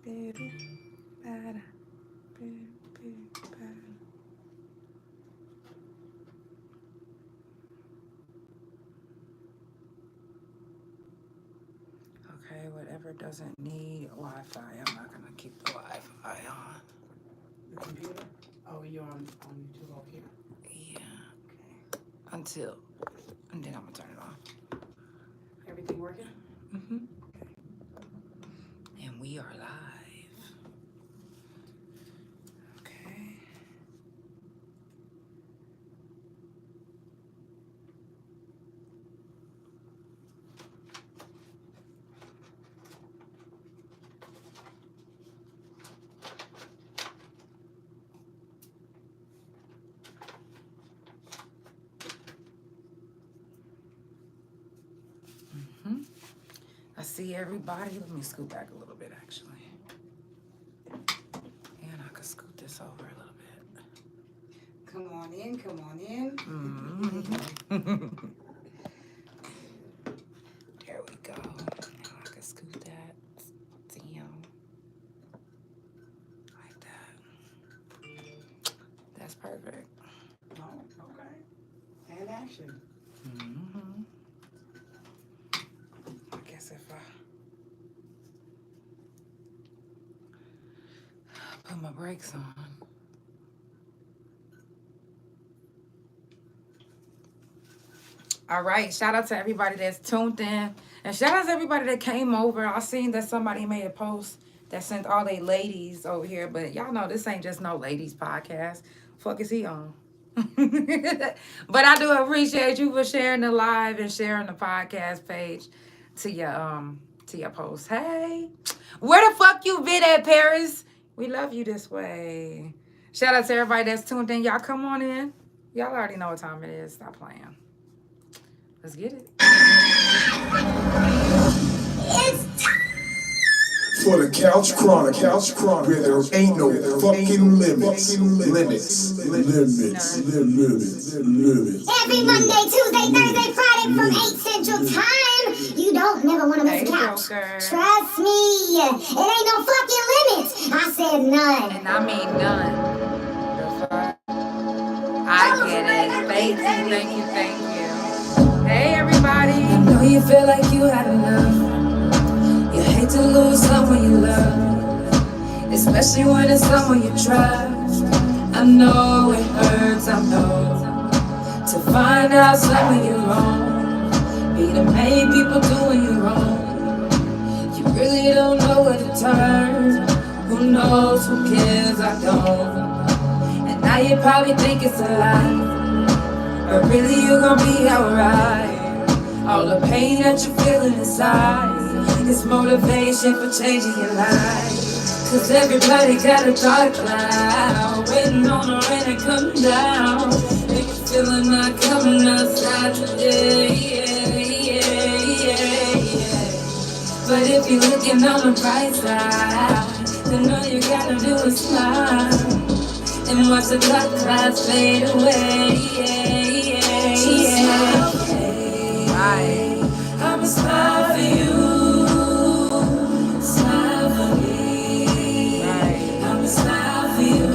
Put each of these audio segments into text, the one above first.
Okay, whatever doesn't need Wi-Fi, I'm not gonna keep the Wi-Fi on. The computer? Oh, you're on YouTube over here? Yeah. Okay. And then I'm gonna turn it on. Everything working? Mm-hmm. And we are live. Okay. I see everybody. Let me scoot back a little bit, actually. And I could scoot this over a little bit. Come on in, come on in. Mm-hmm. There we go. Now I can scoot that down. Like that. That's perfect. Oh, okay. And action. Mm-hmm. I guess if I put my brakes on. All right, shout out to everybody that's tuned in. And shout out to everybody that came over. I seen that somebody made a post that sent all they ladies over here. But y'all know this ain't just no ladies podcast. Fuck is he on? But I do appreciate you for sharing the live and sharing the podcast page to your post. Hey, where the fuck you been at, Paris? We love you this way. Shout out to everybody that's tuned in. Y'all come on in. Y'all already know what time it is. Stop playing. Let's get it. It's time for the Couch Chronicles, where there ain't no fucking limits. Every Monday, Tuesday, Thursday, Friday from 8 Central Time. You don't never want to miss a couch. Trust me, it ain't no fucking limits. I said none. And I mean none. I get it. Thank you. Hey, everybody. I know you feel like you had enough. You hate to lose someone you love, especially when it's someone you trust. I know it hurts, I know, to find out someone you're wrong. Be the main people doing you wrong. You really don't know where to turn. Who knows, who cares, I don't. And now you probably think it's a lie, but really you're gonna be alright. All the pain that you're feeling inside is motivation for changing your life. Cause everybody got a dark cloud waiting on the rain to come down. And you feeling not coming outside today. But if you're looking on the bright side, then all you gotta do is smile and watch the dark clouds fade away. I'ma smile for you, smile for me. I'ma smile for you.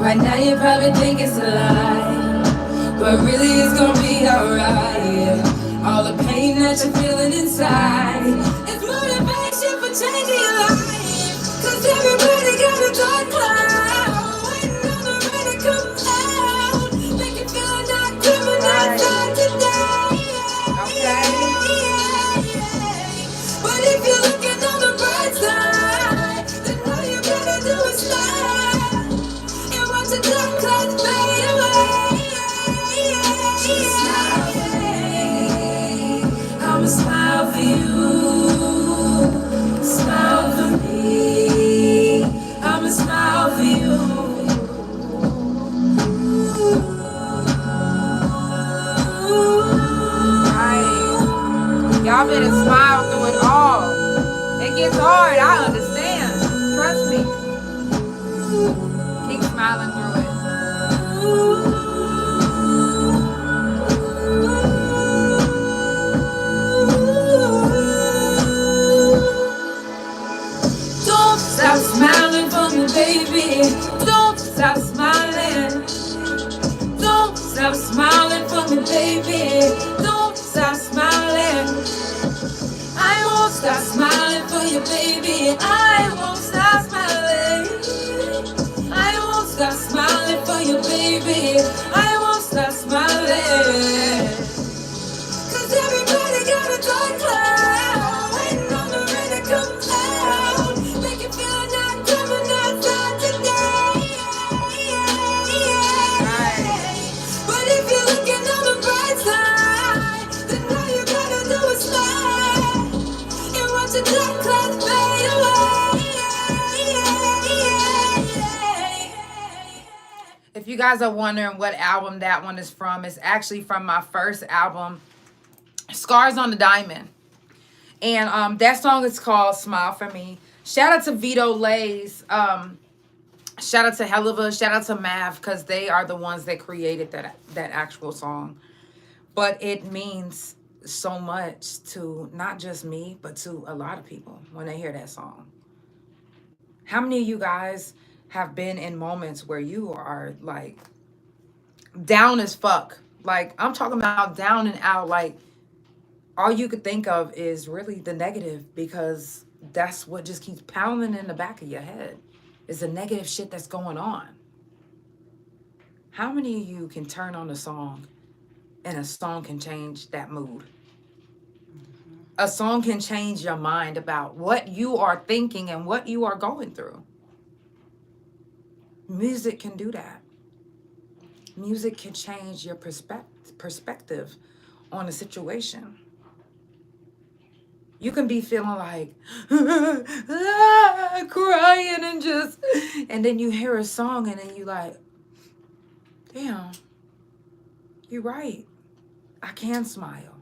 Right now you probably think it's a lie, but really it's gonna be alright. All the pain that you're feeling inside is motivation for changing your life. Cause everybody got a dark cloud waiting on the rain to come down. Make you feel not coming outside today. But if you're looking on the bright side, then all you gotta do is smile and watch the dark clouds fade away. I'ma smile for you, smile for me. I'ma smile for you. Right. Y'all better smile through it all. It gets hard, I understand. Trust me. Keep smiling through it. Don't stop smiling for me, baby. Don't stop smiling. Don't stop smiling for me, baby. Don't stop smiling. I won't stop smiling for you, baby. I won't stop smiling. I won't stop smiling for you, baby. I won't stop smiling. 'Cause everybody got a dark cloud waiting on the rain to come down. Make you feel not coming outside today. But if you're looking on the bright side, then all you gotta do is smile and watch the dark clouds fade away. If you guys are wondering what album that one is from, it's actually from my first album, Scars on the Diamond. And that song is called Smile For Me. Shout out to Vito Lays. Shout out to Helluva. Shout out to Mav, because they are the ones that created that actual song. But it means so much to not just me, but to a lot of people when they hear that song. How many of you guys have been in moments where you are like down as fuck? Like, I'm talking about down and out. Like, all you could think of is really the negative, because that's what just keeps pounding in the back of your head, is the negative shit that's going on. How many of you can turn on a song and a song can change that mood? A song can change your mind about what you are thinking and what you are going through. Music can do that. Music can change your perspective on a situation. You can be feeling like crying and then you hear a song and then you like, damn, you're right. I can smile.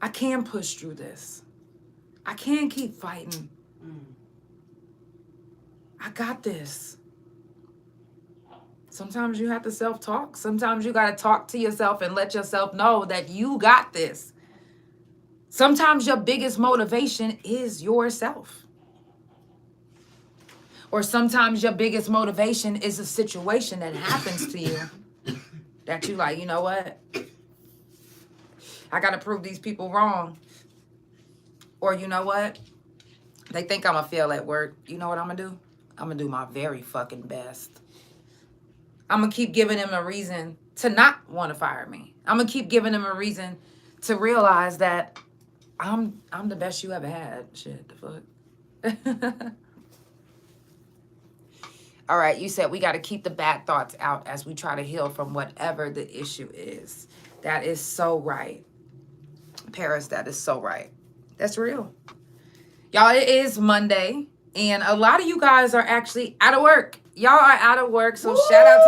I can push through this. I can keep fighting. I got this. Sometimes you have to self-talk. Sometimes you got to talk to yourself and let yourself know that you got this. Sometimes your biggest motivation is yourself. Or sometimes your biggest motivation is a situation that happens to you that you like, you know what? I got to prove these people wrong. Or you know what? They think I'm going to fail at work. You know what I'm going to do? I'm going to do my very fucking best. I'm going to keep giving them a reason to not want to fire me. I'm going to keep giving them a reason to realize that I'm the best you ever had. Shit, the fuck. All right, you said we got to keep the bad thoughts out as we try to heal from whatever the issue is. That is so right. Paris, that is so right. That's real. Y'all, it is Monday, and a lot of you guys are actually out of work. Y'all are out of work, so shout out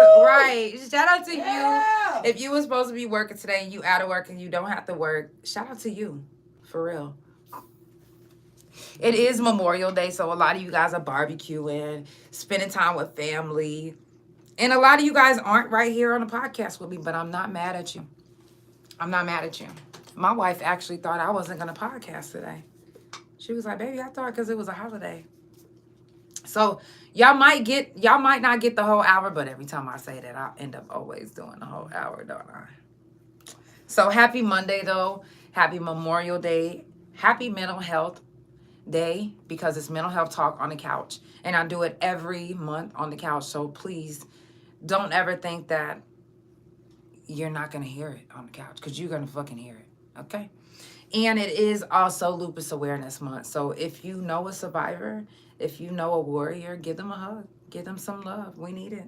to you. If you were supposed to be working today and you out of work and you don't have to work, shout out to you, for real. It is Memorial Day, so a lot of you guys are barbecuing, spending time with family, and a lot of you guys aren't right here on the podcast with me, but I'm not mad at you. I'm not mad at you. My wife actually thought I wasn't going to podcast today. She was like, baby, I thought because it was a holiday. So y'all might not get the whole hour, but every time I say that, I'll end up always doing the whole hour, don't I? So happy Monday, though. Happy Memorial Day. Happy Mental Health Day, because it's Mental Health Talk on the Couch. And I do it every month on the couch. So please don't ever think that you're not going to hear it on the couch, because you're going to fucking hear it. Okay? And it is also Lupus Awareness Month. So if you know a survivor, if you know a warrior, give them a hug. Give them some love. We need it.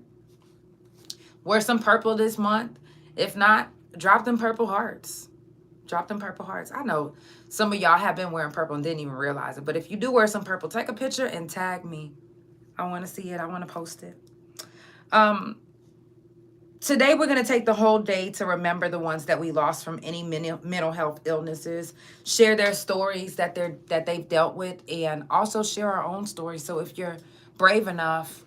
Wear some purple this month. If not, drop them purple hearts. Drop them purple hearts. I know some of y'all have been wearing purple and didn't even realize it. But if you do wear some purple, take a picture and tag me. I want to see it. I want to post it. Today, we're going to take the whole day to remember the ones that we lost from any mental health illnesses, share their stories that they've dealt with, and also share our own stories. So if you're brave enough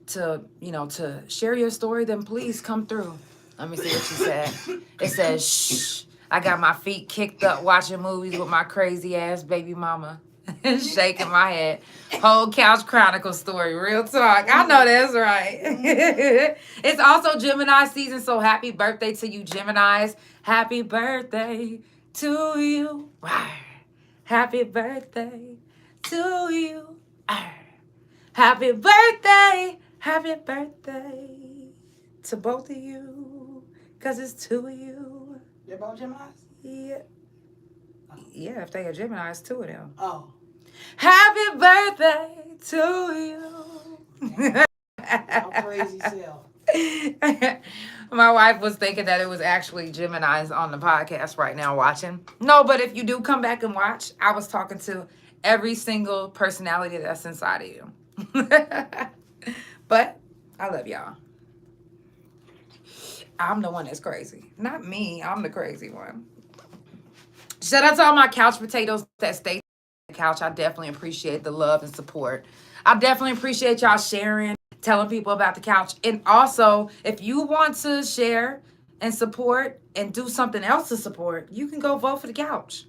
to, to share your story, then please come through. Let me see what she said. It says, shh, I got my feet kicked up watching movies with my crazy ass baby mama. Shaking my head. Whole Couch Chronicles story. Real talk. I know that's right. It's also Gemini season, so happy birthday to you, Geminis. Happy birthday to you. Happy birthday to you. Happy birthday. Happy birthday to both of you. Because it's two of you. They're both Geminis? Yeah. Yeah, if they are Geminis, two of them. Oh. Happy birthday to you. I'm crazy self. My wife was thinking that it was actually Geminis on the podcast right now watching. No, but if you do come back and watch, I was talking to every single personality that's inside of you. But I love y'all. I'm the one that's crazy. Not me. I'm the crazy one. Shout out to all my couch potatoes that stay on the couch. I definitely appreciate the love and support. I definitely appreciate y'all sharing, telling people about the couch. And also, if you want to share and support and do something else to support, you can go vote for the couch.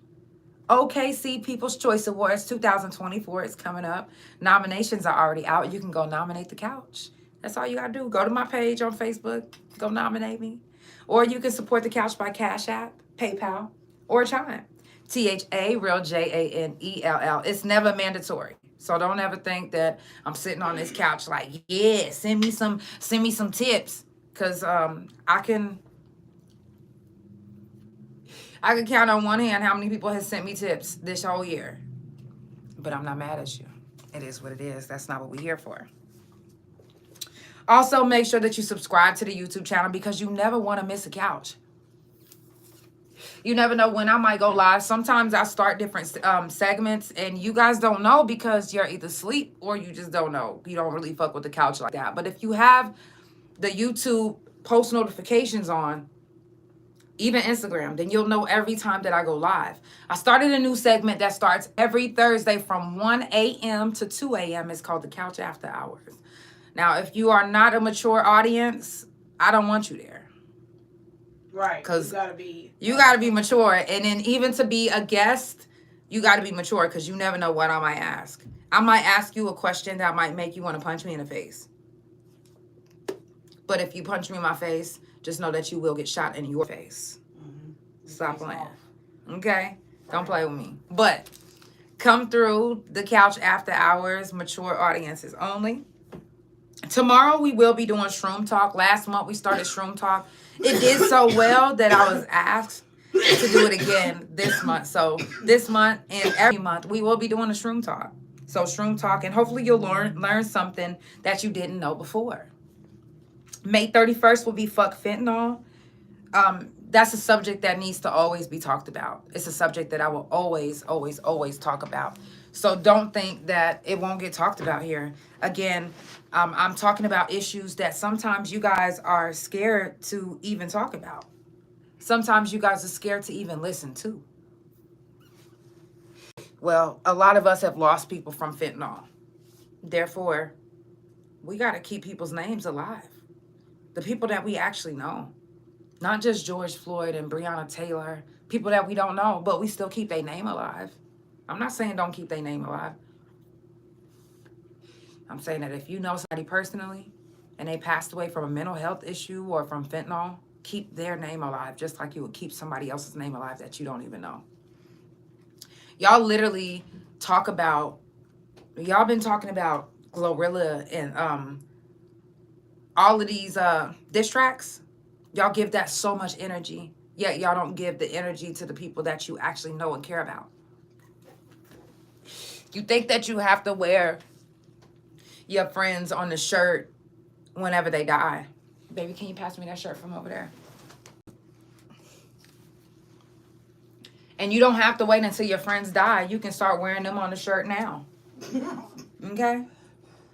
OKC People's Choice Awards 2024 is coming up. Nominations are already out. You can go nominate the couch. That's all you got to do. Go to my page on Facebook. Go nominate me. Or you can support the couch by Cash App, PayPal, or Chime. THA, real JANELL. It's never mandatory. So don't ever think that I'm sitting on this couch like, yeah, send me some tips. Cause I can count on one hand how many people have sent me tips this whole year. But I'm not mad at you. It is what it is. That's not what we're here for. Also, make sure that you subscribe to the YouTube channel because you never want to miss a couch. You never know when I might go live. Sometimes I start different segments and you guys don't know because you're either asleep or you just don't know. You don't really fuck with the couch like that. But if you have the YouTube post notifications on, even Instagram, then you'll know every time that I go live. I started a new segment that starts every Thursday from 1 a.m. to 2 a.m. It's called the Couch After Hours. Now, if you are not a mature audience, I don't want you there. Right. Because you gotta be mature. And then even to be a guest, you gotta be mature because you never know what I might ask. I might ask you a question that might make you want to punch me in the face. But if you punch me in my face, just know that you will get shot in your face. Mm-hmm. Stop playing. Okay? Don't play with me. But come through the Couch After Hours, mature audiences only. Tomorrow we will be doing Shroom Talk. Last month we started Shroom Talk. It did so well that I was asked to do it again this month. So this month and every month we will be doing a Shroom Talk. So Shroom Talk, and hopefully you'll learn something that you didn't know before. May 31st will be Fuck Fentanyl. That's a subject that needs to always be talked about. It's a subject that I will always, always, always talk about. So don't think that it won't get talked about here. Again, I'm talking about issues that sometimes you guys are scared to even talk about. Sometimes you guys are scared to even listen to. Well, a lot of us have lost people from fentanyl. Therefore, we got to keep people's names alive. The people that we actually know. Not just George Floyd and Breonna Taylor. People that we don't know, but we still keep their name alive. I'm not saying don't keep their name alive. I'm saying that if you know somebody personally and they passed away from a mental health issue or from fentanyl, keep their name alive just like you would keep somebody else's name alive that you don't even know. Y'all literally y'all been talking about Glorilla and all of these diss tracks. Y'all give that so much energy, yet y'all don't give the energy to the people that you actually know and care about. You think that you have to wear your friends on the shirt whenever they die. Baby, can you pass me that shirt from over there? And you don't have to wait until your friends die. You can start wearing them on the shirt now. Okay?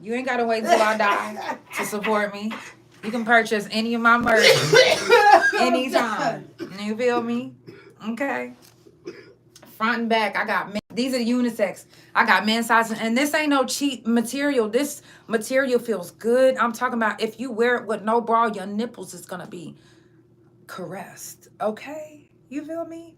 You ain't got to wait until I die to support me. You can purchase any of my merch anytime. You feel me? Okay. Front and back, I got men. These are unisex. I got men's size, and this ain't no cheap material. This material feels good. I'm talking about if you wear it with no bra, your nipples is gonna be caressed. Okay, you feel me?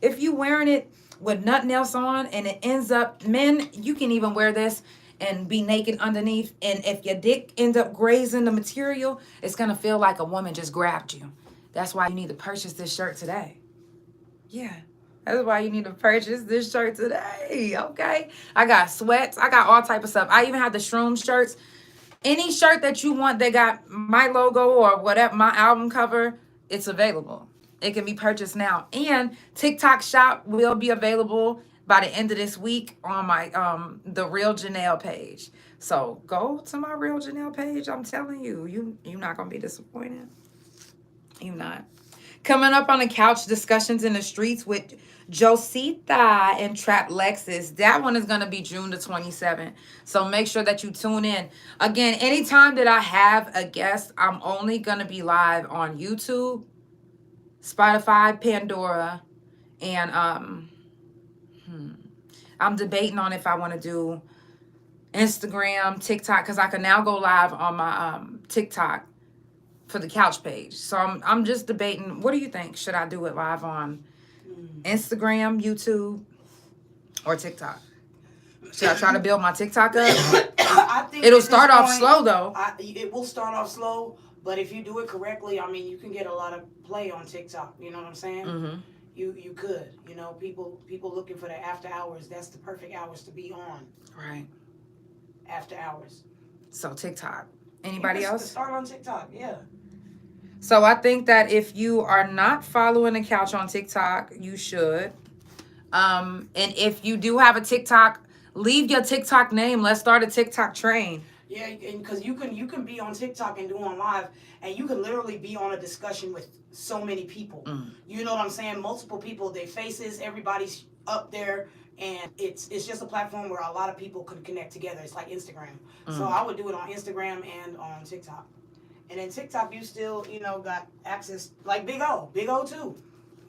If you wearing it with nothing else on, and it ends up, men, you can even wear this and be naked underneath. And if your dick ends up grazing the material, it's gonna feel like a woman just grabbed you. That's why you need to purchase this shirt today. Yeah. That's why you need to purchase this shirt today, okay? I got sweats. I got all type of stuff. I even have the Shroom shirts. Any shirt that you want that got my logo or whatever, my album cover, it's available. It can be purchased now. And TikTok shop will be available by the end of this week on my the Real Janelle page. So go to my Real Janelle page. I'm telling you, you're not going to be disappointed. You're not. Coming up on the couch, discussions in the streets with Josita and Trap Lexus. That one is going to be June the 27th. So make sure that you tune in. Again, anytime that I have a guest, I'm only going to be live on YouTube, Spotify, Pandora, and I'm debating on if I want to do Instagram, TikTok, because I can now go live on my TikTok for the couch page. So I'm just debating. What do you think? Should I do it live on Instagram, YouTube, or TikTok? Should I try to build my TikTok up? I think it'll start off slow though. It will start off slow, but if you do it correctly, I mean, you can get a lot of play on TikTok. You know what I'm saying? Mm-hmm. You could. You know, people looking for the after hours. That's the perfect hours to be on. Right. After hours. So TikTok. Anybody else? Start on TikTok. Yeah. So I think that if you are not following the couch on TikTok, you should. And if you do have a TikTok, leave your TikTok name. Let's start a TikTok train. Yeah, and because you can be on TikTok and do on live, and you can literally be on a discussion with so many people. You know what I'm saying? Multiple people, their faces, everybody's up there, and it's just a platform where a lot of people could connect together. It's like Instagram. So I would do it on Instagram and on TikTok. And then TikTok, you still, got access, like Big O too.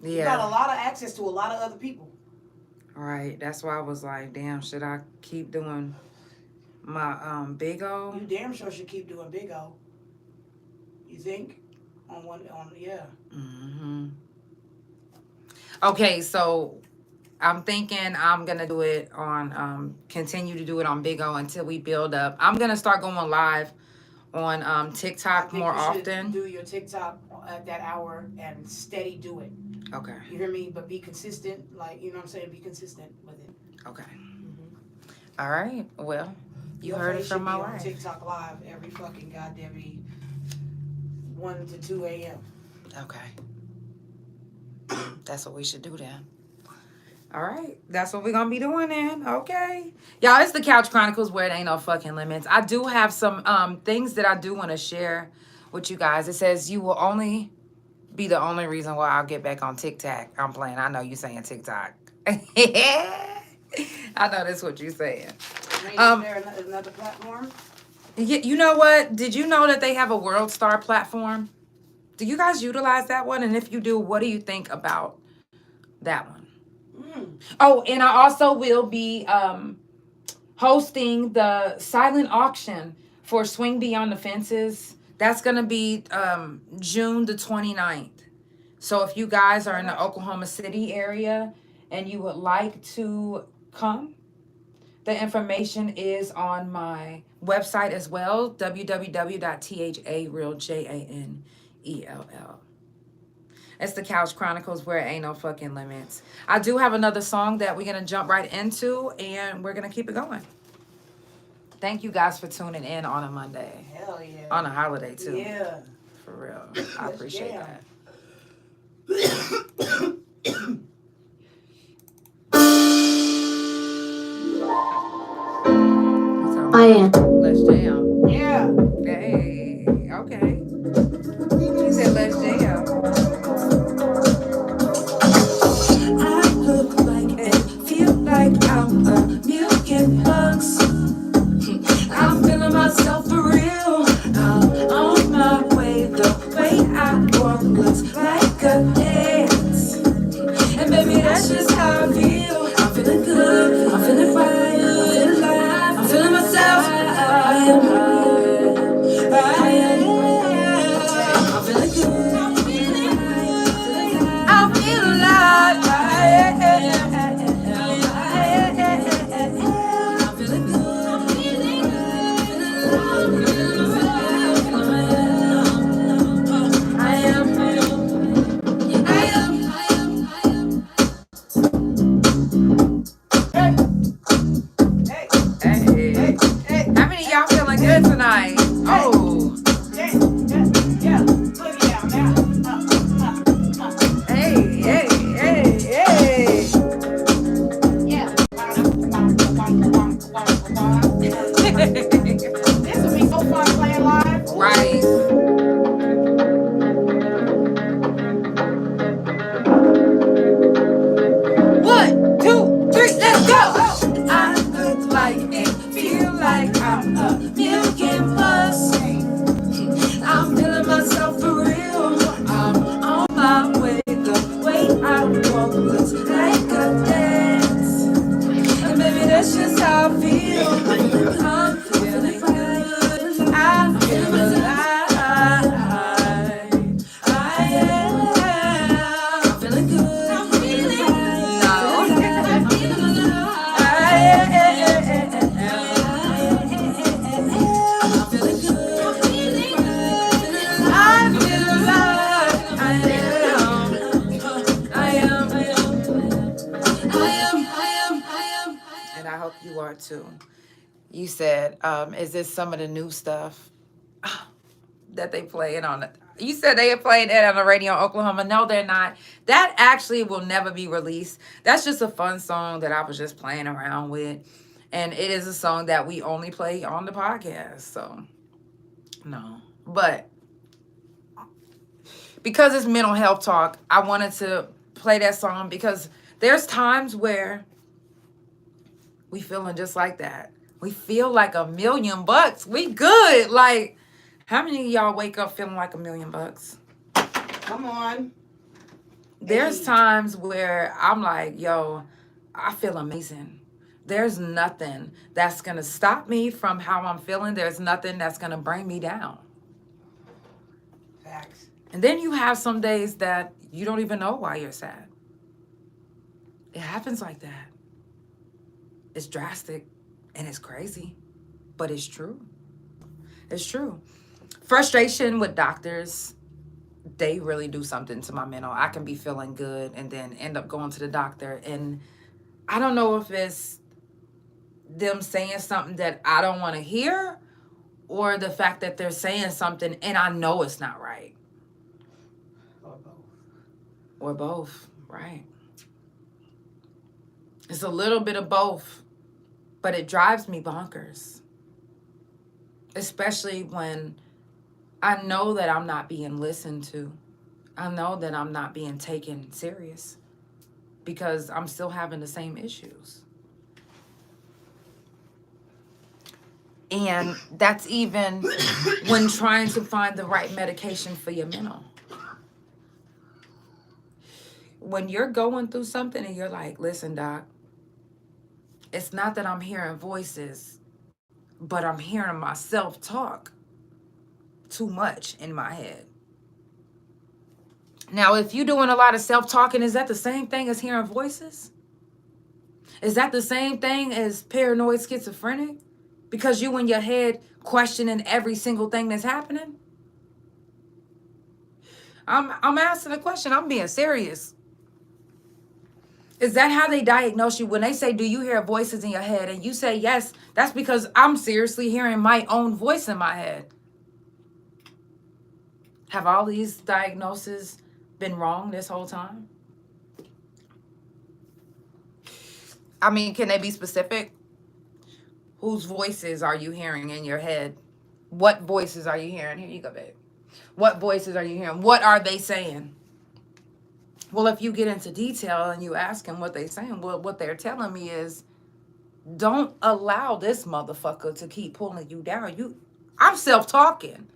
Yeah. You got a lot of access to a lot of other people. Right. That's why I was like, damn, should I keep doing my Big O? You damn sure should keep doing Big O. You think? Yeah. Mm-hmm. Okay, so I'm thinking I'm going to do it on, continue to do it on Big O until we build up. I'm going to start going live on TikTok more often. Do your TikTok at that hour and steady do it. Okay. You hear me? But be consistent. Like, you know what I'm saying? Be consistent with it. Okay. Mm-hmm. All right. Well, you heard it from my wife. On TikTok live every fucking goddamn 1 to 2 a.m. Okay. That's what we should do then. All right. That's what we're going to be doing then. Okay. Y'all, it's the Couch Chronicles where it ain't no fucking limits. I do have some things that I do want to share with you guys. It says you will only be the only reason why I'll get back on TikTok. I'm playing. I know you saying TikTok. I know that's what you're saying. Is there another platform? You know what? Did you know that they have a World Star platform? Do you guys utilize that one? And if you do, what do you think about that one? Oh, and I also will be hosting the silent auction for Swing Beyond the Fences. That's going to be June the 29th. So if you guys are in the Oklahoma City area and you would like to come, the information is on my website as well, www.tharealjanell. It's the Couch Chronicles where it ain't no fucking limits. I do have another song that we're going to jump right into, and we're going to keep it going. Thank you guys for tuning in on a Monday. Hell yeah. On a holiday, too. Yeah. For real. I appreciate that. I am. Let's jam. Yeah. Hey. Okay. He said let's jam. I look like and feel like I'm a million bucks. I'm feeling myself for real. I'm on my way. good tonight. Oh. Yeah. Look it out now. Hey. Yeah. This would be so fun playing live. Right. One, two, three, let's go. I look like and feel like I'm a million plus. I'm feeling myself for real. I'm on my way. The way I walk looks like a dance. And maybe that's just how I feel. I'm feeling good. I feel alive. I am. I'm feeling good. I'm feeling right. I'm feeling alive. I'm feeling good. I'm feeling right. I feel alive. I am. And I hope you are too. You said, is this some of the new stuff that they playing on it? You said they are playing it on the radio in Oklahoma. No, they're not. That actually will never be released. That's just a fun song that I was just playing around with. And it is a song that we only play on the podcast. So, no. But because it's mental health talk, I wanted to play that song because there's times where we feeling just like that. We feel like $1 million. We good. Like, how many of y'all wake up feeling like $1 million? Come on. There's times where I'm like, yo, I feel amazing. There's nothing that's going to stop me from how I'm feeling. There's nothing that's going to bring me down. Facts. And then you have some days that you don't even know why you're sad. It happens like that. It's drastic and it's crazy, but it's true. It's true. Frustration with doctors, they really do something to my mental. I can be feeling good and then end up going to the doctor. And I don't know if it's them saying something that I don't want to hear or the fact that they're saying something and I know it's not right. Or both, right. It's a little bit of both, but it drives me bonkers. Especially when I know that I'm not being listened to. I know that I'm not being taken serious because I'm still having the same issues. And that's even when trying to find the right medication for your mental. When you're going through something and you're like, listen, doc, it's not that I'm hearing voices, but I'm hearing myself talk too much in my head. Now, if you're doing a lot of self-talking, is that the same thing as hearing voices? Is that the same thing as paranoid schizophrenic? Because you in your head questioning every single thing that's happening? I'm asking a question. I'm being serious. Is that how they diagnose you? When they say, do you hear voices in your head? And you say, yes, that's because I'm seriously hearing my own voice in my head. Have all these diagnoses been wrong this whole time? I mean, can they be specific? Whose voices are you hearing in your head? What voices are you hearing? Here you go, babe. What voices are you hearing? What are they saying? Well, if you get into detail and you ask them what they're saying, well, what they're telling me is, don't allow this motherfucker to keep pulling you down. I'm self-talking.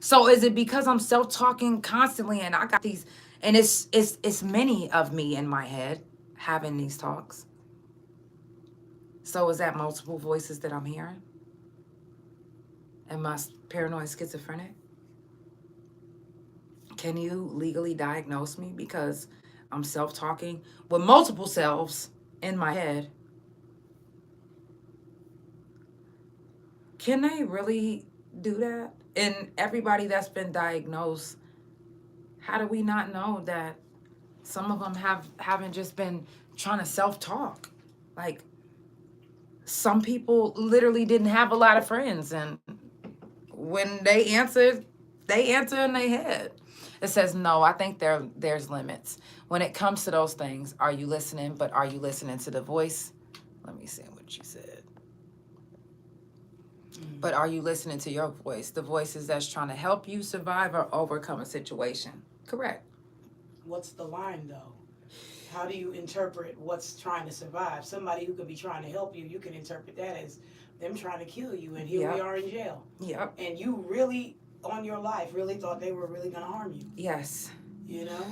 So is it because I'm self-talking constantly and I got these, and it's many of me in my head having these talks? So is that multiple voices that I'm hearing? Am I paranoid schizophrenic? Can you legally diagnose me because I'm self-talking with multiple selves in my head? Can they really do that? And everybody that's been diagnosed, how do we not know that some of them haven't just been trying to self-talk? Like, some people literally didn't have a lot of friends, and when they answer in their head. It says, no, I think there's limits. When it comes to those things, are you listening? But are you listening to the voice? Let me see what you said. But are you listening to your voice? The voices that's trying to help you survive or overcome a situation. Correct. What's the line, though? How do you interpret what's trying to survive? Somebody who could be trying to help you, you can interpret that as them trying to kill you, and here we are in jail. Yep. And you really, on your life, really thought they were really going to harm you. Yes. You know?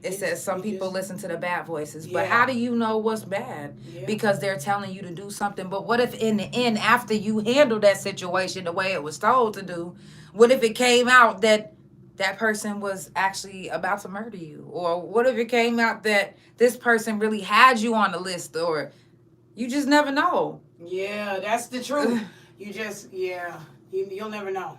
It says some people listen to the bad voices, but Yeah. how do you know what's bad? Yeah. Because they're telling you to do something. But what if in the end, after you handle that situation the way it was told to do, what if it came out that that person was actually about to murder you? Or what if it came out that this person really had you on the list? Or you just never know. Yeah, that's the truth. You just, you'll never know.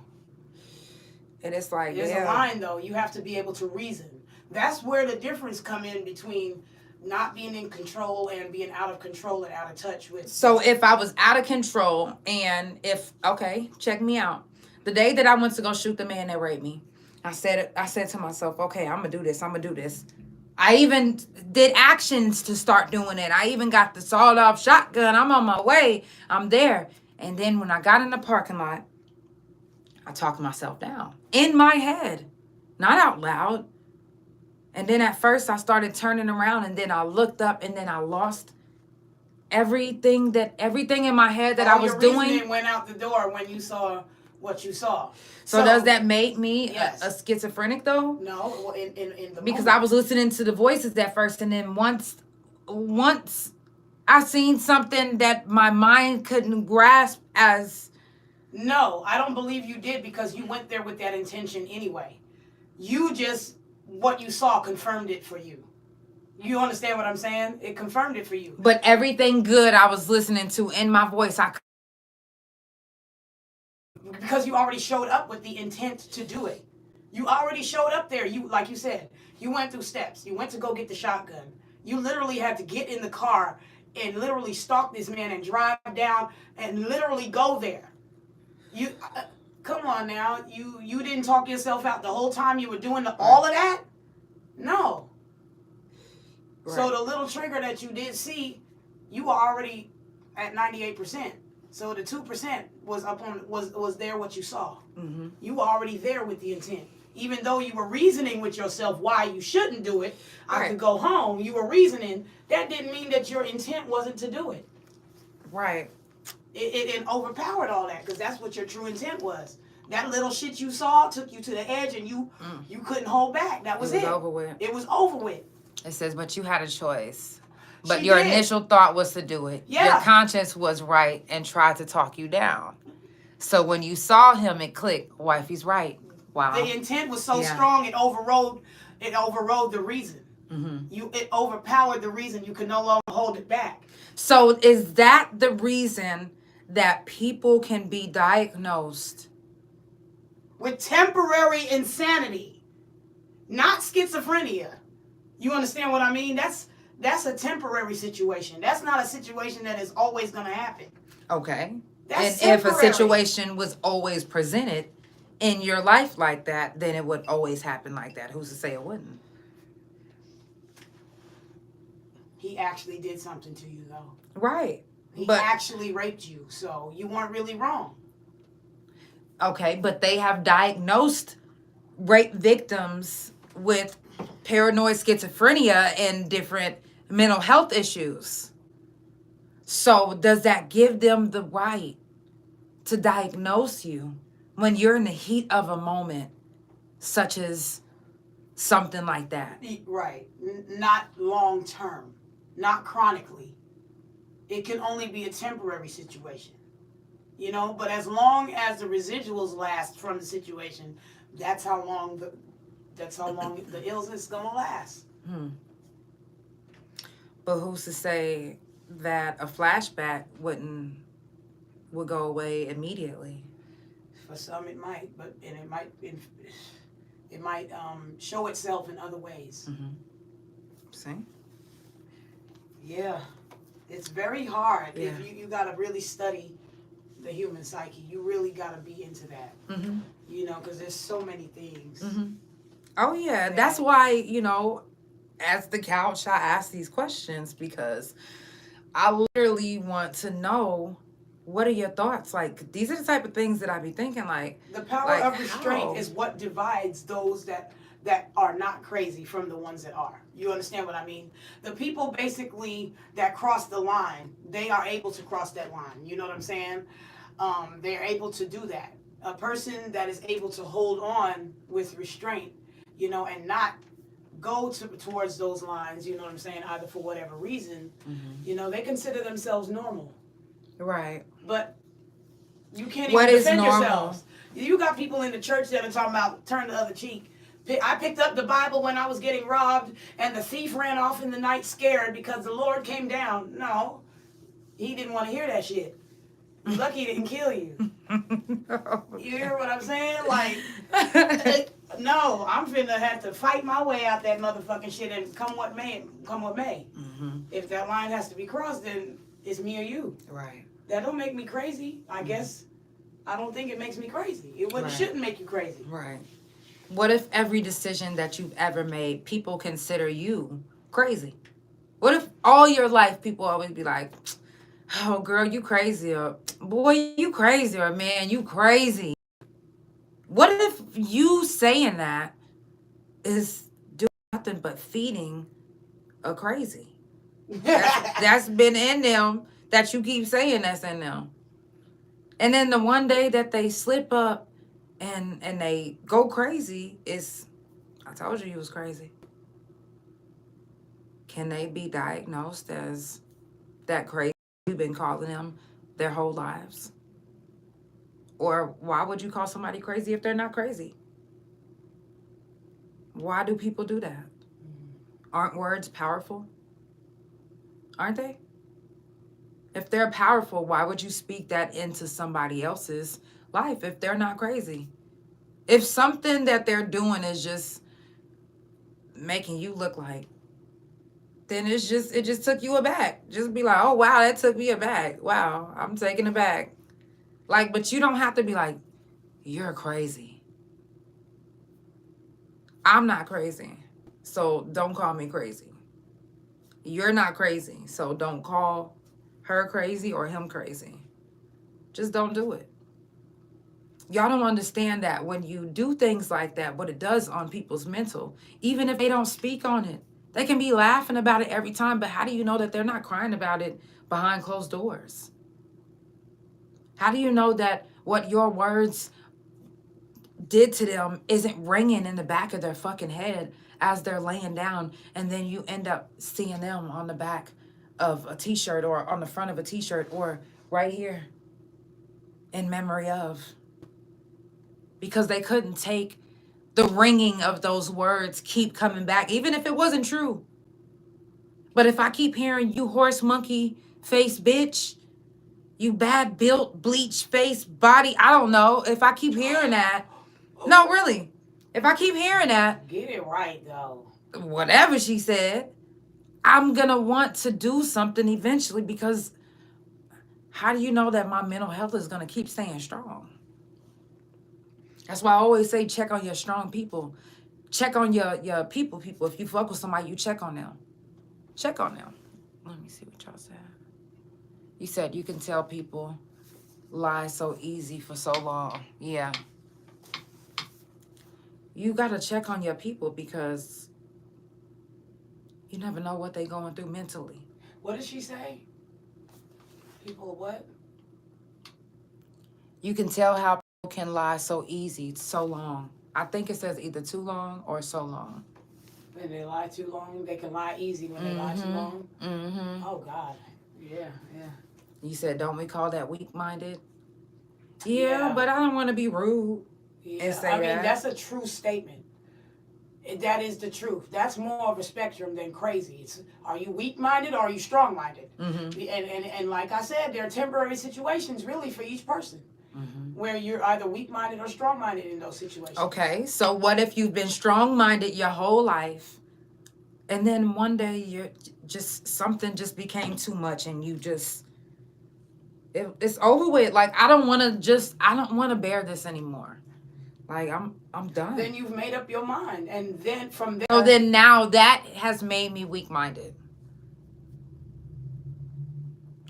And it's like, There's a line, though. You have to be able to reason. That's where the difference come in between not being in control and being out of control and out of touch with. So if I was out of control and okay, check me out. The day that I went to go shoot the man that raped me, I said to myself, okay, I'm going to do this. I even did actions to start doing it. I even got the sawed-off shotgun. I'm on my way. I'm there. And then when I got in the parking lot, I talked myself down. In my head. Not out loud. And then at first I started turning around, and then I looked up, and then I lost everything in my head that I was doing. It went out the door when you saw what you saw. So does that make me yes. a schizophrenic though? No, well, in the because moment. I was listening to the voices at first, and then once I seen something that my mind couldn't grasp as. No, I don't believe you did, because you went there with that intention anyway. You just, what you saw confirmed it for you. You understand what I'm saying? It confirmed it for you. But everything good I was listening to in my voice, because you already showed up with the intent to do it. You already showed up there. You, like you said, you went through steps. You went to go get the shotgun. You literally had to get in the car and literally stalk this man and drive down and literally go there. You, come on now. You didn't talk yourself out the whole time you were doing all of that? No. Right. So the little trigger that you did see, you were already at 98%. So the 2% was up on was there what you saw. Mm-hmm. You were already there with the intent. Even though you were reasoning with yourself why you shouldn't do it, I could go home. You were reasoning. That didn't mean that your intent wasn't to do it. Right. It overpowered all that, because that's what your true intent was. That little shit you saw took you to the edge, and you couldn't hold back. That was it. It was over with. It was over with. It says, but you had a choice. But your initial thought was to do it. Yeah. Your conscience was right and tried to talk you down. So when you saw him, it clicked. Wifey's right. Wow. The intent was so strong, it overrode the reason. Mm-hmm. It overpowered the reason. You could no longer hold it back. So is that the reason that people can be diagnosed with temporary insanity, not schizophrenia? You understand what I mean? That's a temporary situation. That's not a situation that is always going to happen. Okay. That's and temporary. If a situation was always presented in your life like that, then it would always happen like that. Who's to say it wouldn't? He actually did something to you, though. Right. He actually raped you, so you weren't really wrong. Okay, but they have diagnosed rape victims with paranoid schizophrenia and different mental health issues. So does that give them the right to diagnose you when you're in the heat of a moment, such as something like that? Right. Not long term, not chronically. It can only be a temporary situation. You know, but as long as the residuals last from the situation, that's how long the illness is gonna last. But who's to say that a flashback would go away immediately? For some, it might, but it might show itself in other ways. Mm-hmm. See? Yeah, It's very hard. Yeah. If you got to really study the human psyche. You really got to be into that. Mm-hmm. You know, because there's so many things. Mm-hmm. Oh, yeah. That's why, you know, as the couch, I ask these questions because I literally want to know, what are your thoughts? Like, these are the type of things that I be thinking, like... The power like, of restraint how? is what divides those that are not crazy from the ones that are. You understand what I mean? The people basically that cross the line, they are able to cross that line. You know what I'm saying? They're able to do that. A person that is able to hold on with restraint, you know, and not go towards those lines, you know what I'm saying, either for whatever reason, you know, they consider themselves normal. Right. But you can't What even is defend normal? yourselves. You got people in the church that are talking about turn the other cheek. I picked up the Bible when I was getting robbed, and the thief ran off in the night scared because the Lord came down. No, he didn't want to hear that shit. You're lucky he didn't kill you. You hear what I'm saying? Like, no, I'm finna have to fight my way out that motherfucking shit, and come what may. Mm-hmm. If that line has to be crossed, then it's me or you. Right. That don't make me crazy, I guess. I don't think it makes me crazy. It Right. shouldn't make you crazy. Right. What if every decision that you've ever made, people consider you crazy? What if all your life people always be like, oh, girl, you crazy, or boy, you crazy, or man, you crazy? What if you saying that is doing nothing but feeding a crazy? That's been in them, that you keep saying that's in them. And then the one day that they slip up and they go crazy, is, I told you was crazy. Can they be diagnosed as that crazy you've been calling them their whole lives? Or why would you call somebody crazy if they're not crazy? Why do people do that? Aren't words powerful? Aren't they? If they're powerful, why would you speak that into somebody else's life if they're not crazy? If something that they're doing is just making you look like, then it just took you aback. Just be like, oh wow, that took me aback. Wow, I'm taken aback. Like, but you don't have to be like, you're crazy. I'm not crazy, so don't call me crazy. You're not crazy, so don't call her crazy or him crazy. Just don't do it. Y'all don't understand that when you do things like that, what it does on people's mental, even if they don't speak on it. They can be laughing about it every time, but how do you know that they're not crying about it behind closed doors? How do you know that what your words did to them isn't ringing in the back of their fucking head as they're laying down, and then you end up seeing them on the back of a t-shirt or on the front of a t-shirt or right here in memory of? Because they couldn't take the ringing of those words keep coming back, even if it wasn't true. But if I keep hearing you horse monkey face bitch, you bad built bleach face body, I don't know. If I keep hearing that, no, really. If I keep hearing that, Get it right, though. whatever she said, I'm going to want to do something eventually, because how do you know that my mental health is going to keep staying strong? That's why I always say check on your strong people. Check on your people. If you fuck with somebody, you check on them. Check on them. Let me see what y'all said. You said you can tell people lie so easy for so long. Yeah. You got to check on your people, because you never know what they're going through mentally. What did she say? People what? You can tell how people can lie so easy, so long. I think it says either too long or so long. When they lie too long, they can lie easy when they lie too long. Mm-hmm. Oh, God. Yeah. You said, don't we call that weak-minded? Yeah, but I don't want to be rude. Yeah, say I mean, that. that's a true statement. That is the truth. That's more of a spectrum than crazy. It's, are you weak-minded or are you strong-minded? Mm-hmm. And like I said, there are temporary situations really for each person where you're either weak-minded or strong-minded in those situations. Okay, so what if you've been strong-minded your whole life, And then one day you're just, something just became too much and you just, it's over with. Like, I don't want to bear this anymore. Like, I'm done. Then you've made up your mind. And then from there. So then now that has made me weak-minded.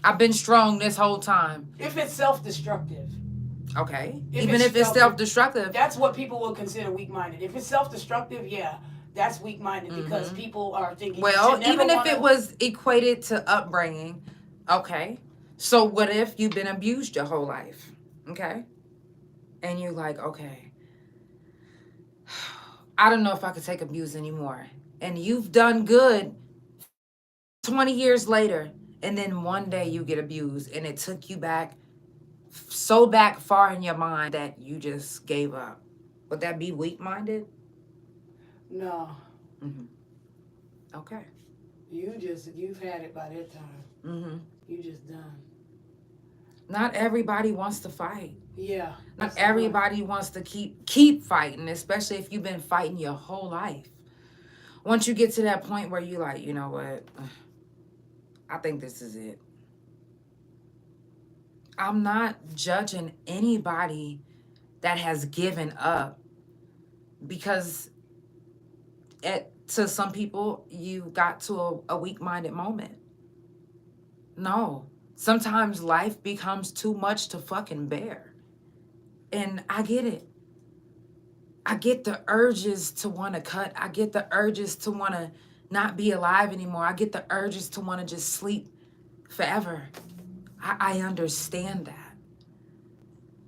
I've been strong this whole time. If it's self-destructive. Okay. Even if it's self-destructive. That's what people will consider weak-minded. If it's self-destructive, yeah, that's weak-minded because people are thinking. Well, even if it was equated to upbringing, okay. So what if you've been abused your whole life? Okay. And you're like, okay, I don't know if I could take abuse anymore. And you've done good 20 years later. And then one day you get abused and it took you back, so back far in your mind that you just gave up. Would that be weak-minded? No. Okay. You've had it by that time. You just done. Not everybody wants to fight. Yeah. Not everybody wants to keep fighting, especially if you've been fighting your whole life. Once you get to that point where you're like, you know what? I think this is it. I'm not judging anybody that has given up, because to some people, you got to a weak-minded moment. No. Sometimes life becomes too much to fucking bear. And I get it. I get the urges to want to cut. I get the urges to want to not be alive anymore. I get the urges to want to just sleep forever. I understand that.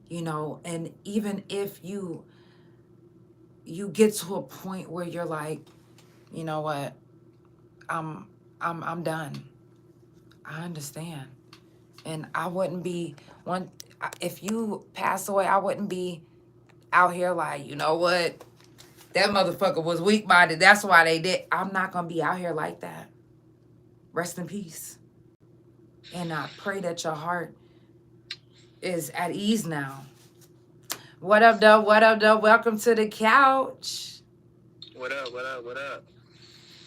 You know, and even if you get to a point where you're like, you know what, I'm done. I understand. And I wouldn't be if you pass away, I wouldn't be out here like, you know what, that motherfucker was weak-minded. That's why they did. I'm not going to be out here like that. Rest in peace. And I pray that your heart is at ease now. What up, though? What up, though? Welcome to the couch. What up, what up, what up?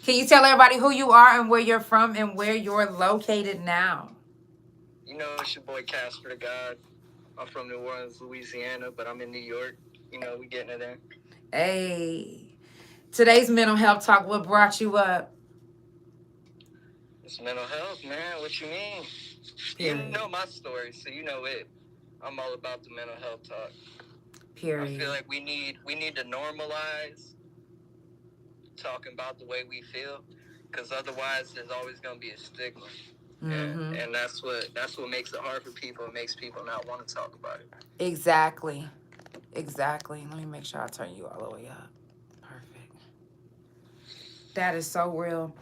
Can you tell everybody who you are and where you're from and where you're located now? You know, it's your boy Casper the God. I'm from New Orleans, Louisiana, but I'm in New York. You know, we getting it in. Hey. Today's mental health talk, what brought you up? It's mental health, man. What you mean? Period. You know my story, so you know it. I'm all about the mental health talk. Period. I feel like we need to normalize talking about the way we feel, because otherwise there's always going to be a stigma. And that's what makes it hard for people. It makes people not want to talk about it. Exactly. Let me make sure I turn you all the way up. Perfect. That is so real.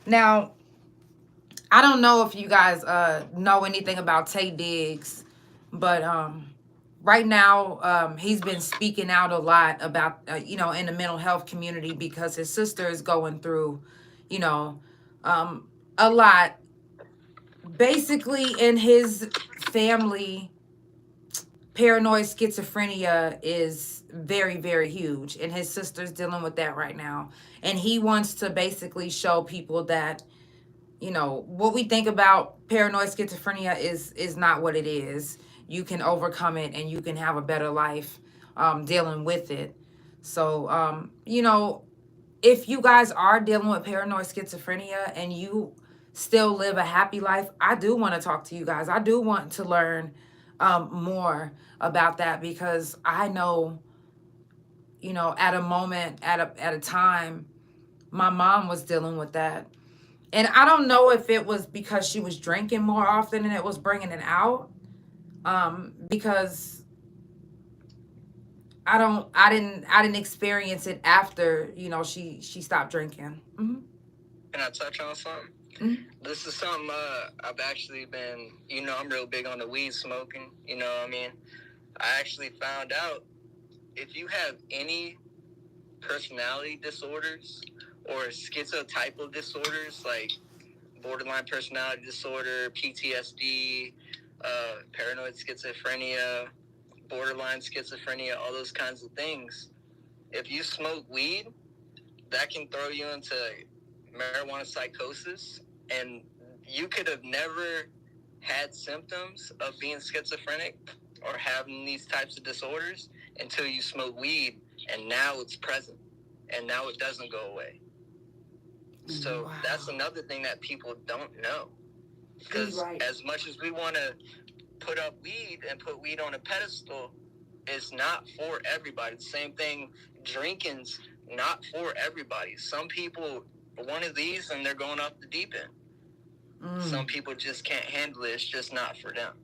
Now, I don't know if you guys know anything about Tay Diggs, but right now he's been speaking out a lot about, in the mental health community, because his sister is going through, a lot. Basically, in his family, paranoid schizophrenia is very, very huge. And his sister's dealing with that right now. And he wants to basically show people that, what we think about paranoid schizophrenia is not what it is. You can overcome it and you can have a better life dealing with it. So, if you guys are dealing with paranoid schizophrenia and you still live a happy life, I do want to talk to you guys. I do want to learn more about that, because I know, at a moment, at a time, my mom was dealing with that. And I don't know if it was because she was drinking more often and it was bringing it out, because I didn't experience it after, she stopped drinking. Can I touch on something? This is something I've actually been, I'm real big on the weed smoking, I actually found out if you have any personality disorders or schizotypal disorders like borderline personality disorder, PTSD, paranoid schizophrenia, borderline schizophrenia, all those kinds of things, if you smoke weed, that can throw you into marijuana psychosis, and you could have never had symptoms of being schizophrenic or having these types of disorders until you smoke weed, and now it's present, and now it doesn't go away. So that's another thing that people don't know. Because as much as we want to put up weed and put weed on a pedestal, it's not for everybody. The same thing, drinking's not for everybody. Some people, one of these, and they're going off the deep end. Some people just can't handle it. It's just not for them.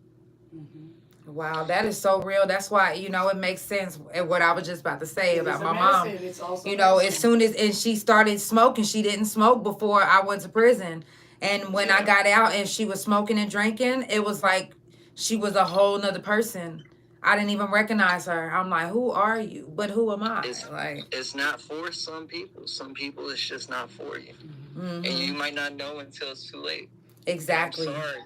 Wow, that is so real. That's why, you know, it makes sense what I was just about to say about my mom. You know, as soon as she started smoking, she didn't smoke before I went to prison. And when I got out and she was smoking and drinking, it was like she was a whole nother person. I didn't even recognize her. I'm like, who are you? But who am I? It's not for some people. Some people, it's just not for you. And you might not know until it's too late. Exactly. I'm sorry.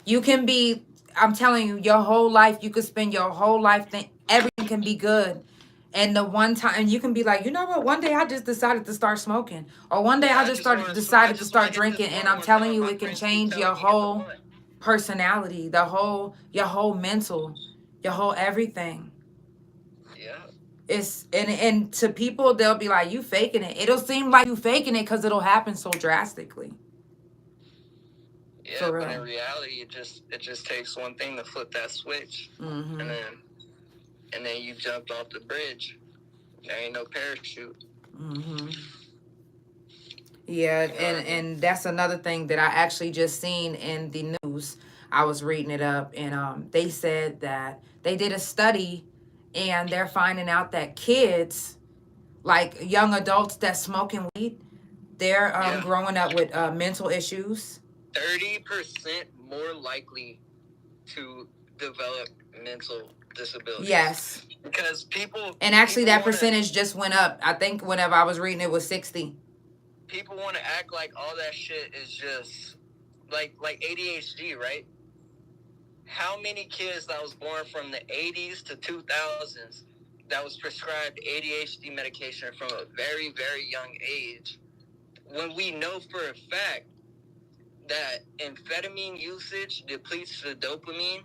You can be, I'm telling you, your whole life, you could spend your whole life, everything can be good. And the one time, you can be like, you know what, one day I just decided to start smoking. Or one day I just decided to start drinking. And I'm telling you, it can change your whole personality, your whole mental, your whole everything. Yeah. It's and to people, they'll be like, you faking it. It'll seem like you faking it because it'll happen so drastically. Yeah, but in reality, it just takes one thing to flip that switch, and then you jumped off the bridge. There ain't no parachute. Yeah, and that's another thing that I actually just seen in the news. I was reading it up, and they said that they did a study, and they're finding out that kids, like young adults that smoking weed, they're growing up with mental issues. 30% more likely to develop mental disabilities. Yes. Because people... And actually that percentage just went up. I think whenever I was reading it was 60. People want to act like all that shit is just... Like ADHD, right? How many kids that was born from the 80s to 2000s that was prescribed ADHD medication from a very, very young age, when we know for a fact that amphetamine usage depletes the dopamine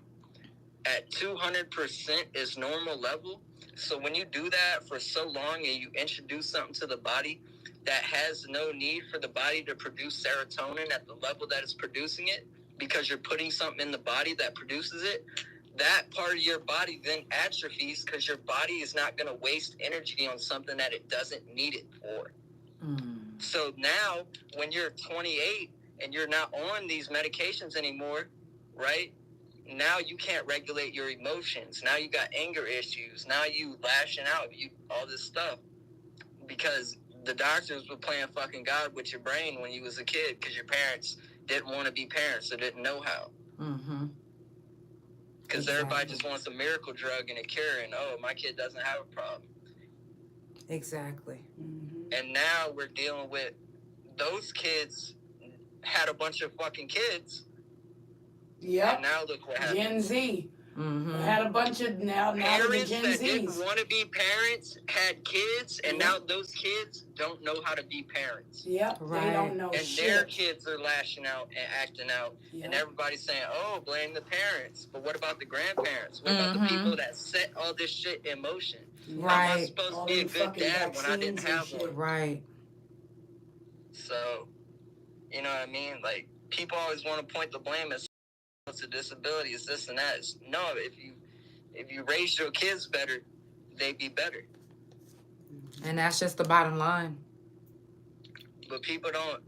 at 200% is normal level. So when you do that for so long and you introduce something to the body that has no need for the body to produce serotonin at the level that it's producing it, because you're putting something in the body that produces it, that part of your body then atrophies because your body is not going to waste energy on something that it doesn't need it for. So now when you're 28 and you're not on these medications anymore, right? Now you can't regulate your emotions. Now you got anger issues. Now you lashing out, all this stuff. Because the doctors were playing fucking God with your brain when you was a kid because your parents didn't want to be parents or didn't know how. Because everybody just wants a miracle drug and a cure and, oh, my kid doesn't have a problem. Exactly. And now we're dealing with those kids had a bunch of fucking kids. Yep. And now look what happened. Gen Z. Had a bunch of now parents Gen that Zs. didn't want to be parents had kids, and now those kids don't know how to be parents. Yep. They don't know and shit. their kids are lashing out and acting out, and everybody's saying, "Oh, blame the parents." But what about the grandparents? What about the people that set all this shit in motion? How am I supposed to be a good dad when I didn't have one? Right. So, you know what I mean? Like, people always want to point the blame at it's a disability, it's this and that. No, if you raise your kids better, they'd be better. And that's just the bottom line. But people don't.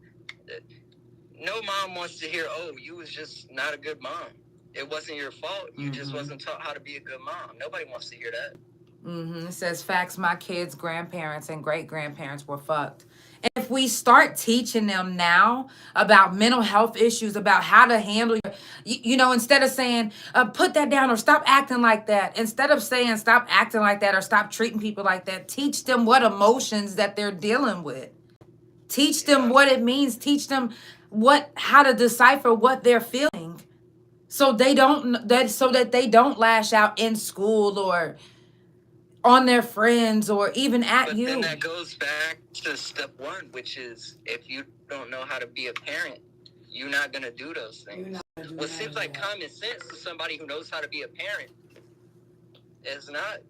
No mom wants to hear, "Oh, you was just not a good mom. It wasn't your fault. You just wasn't taught how to be a good mom." Nobody wants to hear that. It says facts. My kids' grandparents and great grandparents were fucked. And if we start teaching them now about mental health issues, about how to handle you know, instead of saying, put that down or stop acting like that, instead of saying stop acting like that or stop treating people like that, teach them what emotions that they're dealing with. Teach them what it means. Teach them how to decipher what they're feeling so that they don't lash out in school or on their friends or even at but you. Then that goes back to step one, which is if you don't know how to be a parent, you're not going to do those things. What seems like common sense to somebody who knows how to be a parent is not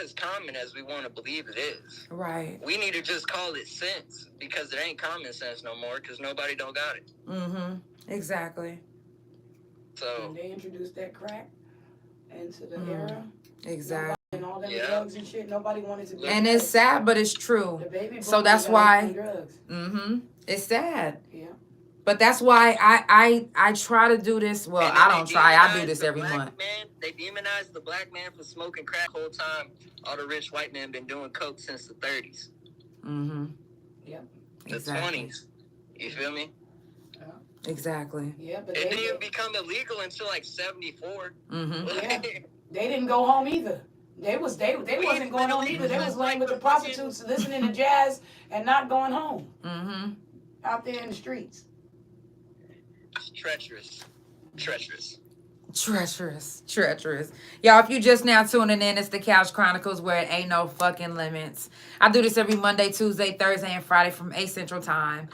as common as we want to believe it is. Right. We need to just call it sense, because it ain't common sense no more, because nobody don't got it. Mm-hmm. Exactly. So when they introduced that crack into the era, exactly, and all them drugs and shit, nobody wanted to. And it's sad, but it's true. The baby so that's why. Drugs. It's sad. Yeah. But that's why I try to do this. Well, I don't try. I do this every month. They demonize the black man for smoking crack the whole time. All the rich white men been doing coke since the 30s. Mm-hmm. Yep. The 20s. You feel me? Exactly. Yeah, but it didn't become illegal until like 74. Mm-hmm. Yeah. They didn't go home either. They wasn't going home either. They was laying with the prostitutes, listening to jazz, and not going home. Mm-hmm. Out there in the streets. Treacherous. Y'all, if you just now tuning in, it's the Couch Chronicles, where it ain't no fucking limits. I do this every Monday, Tuesday, Thursday, and Friday from 8 Central Time.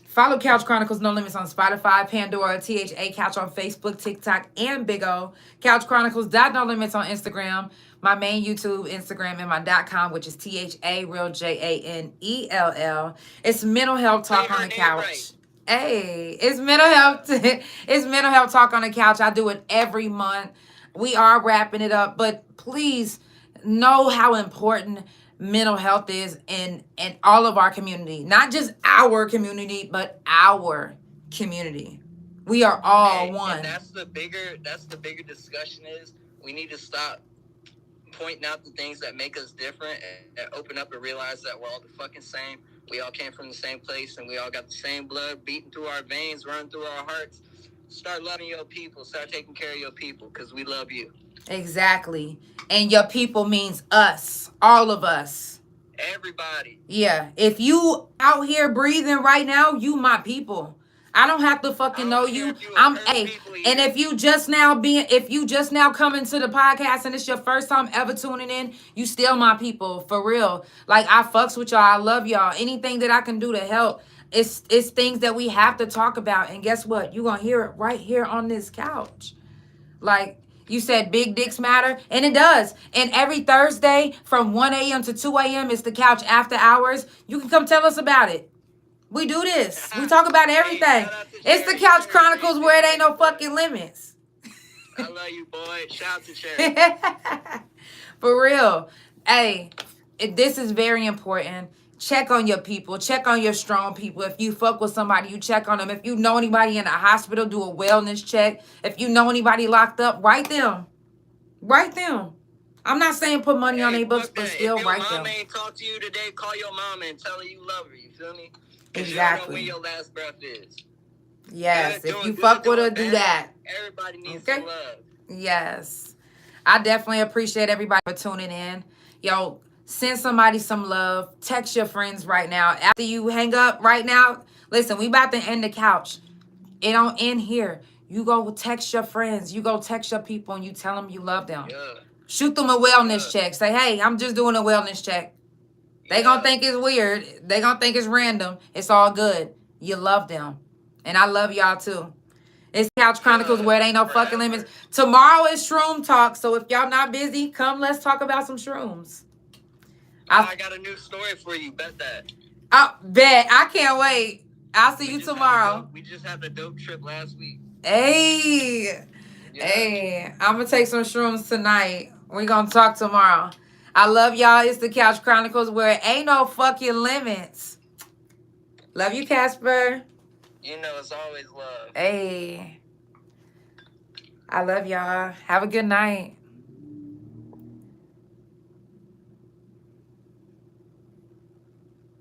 Follow Couch Chronicles No Limits on Spotify, Pandora, THA Couch on Facebook, TikTok, and Big O. Couch Chronicles No Limits on Instagram. My main YouTube, Instagram, and my .com, which is THA Real JANELL. It's mental health talk on the couch. Right. Hey, it's mental health. It's mental health talk on the couch. I do it every month. We are wrapping it up, but please know how important mental health is in all of our community. Not just our community, but our community. We are all one. And that's the bigger discussion is we need to stop pointing out the things that make us different and open up and realize that we're all the fucking same. We all came from the same place, and we all got the same blood beating through our veins, running through our hearts. Start loving your people. Start taking care of your people, because we love you. Exactly. And your people means us. All of us. Everybody. Yeah. If you out here breathing right now, you my people. I don't have to fucking know you. And if you just now coming to the podcast and it's your first time ever tuning in, you still my people, for real. Like, I fucks with y'all. I love y'all. Anything that I can do to help, it's things that we have to talk about. And guess what? You're gonna hear it right here on this couch. Like you said, big dicks matter, and it does. And every Thursday from 1 a.m. to 2 a.m. is the Couch After Hours. You can come tell us about it. We do this. We talk about everything. It's the Couch Chronicles, where it ain't no fucking limits. I love you, boy. Shout out to Cherry. For real. Hey, this is very important. Check on your people. Check on your strong people. If you fuck with somebody, you check on them. If you know anybody in a hospital, do a wellness check. If you know anybody locked up, write them. Write them. I'm not saying put money on their books, but still write them. If your mama ain't talk to you today, call your mama and tell her you love her. You feel me? Exactly. You don't know when your last breath is. Yes. If you fuck with her, do that. Everybody needs some love. Yes. I definitely appreciate everybody for tuning in. Yo, send somebody some love. Text your friends right now. After you hang up right now, listen, we about to end the couch. It don't end here. You go text your friends. You go text your people and you tell them you love them. Yeah. Shoot them a wellness check. Say, hey, I'm just doing a wellness check. They gonna think it's weird. They gonna think it's random. It's all good. You love them. And I love y'all too. It's Couch Chronicles, where it ain't no fucking limits. Tomorrow is Shroom Talk. So if y'all not busy, come let's talk about some shrooms. I got a new story for you. Bet that. I bet. I can't wait. I'll see you tomorrow. We just had a dope trip last week. Hey. Yeah. Hey. I'm going to take some shrooms tonight. We're going to talk tomorrow. I love y'all. It's the Couch Chronicles, where it ain't no fucking limits. Love you, Casper. You know it's always love. Hey. I love y'all. Have a good night.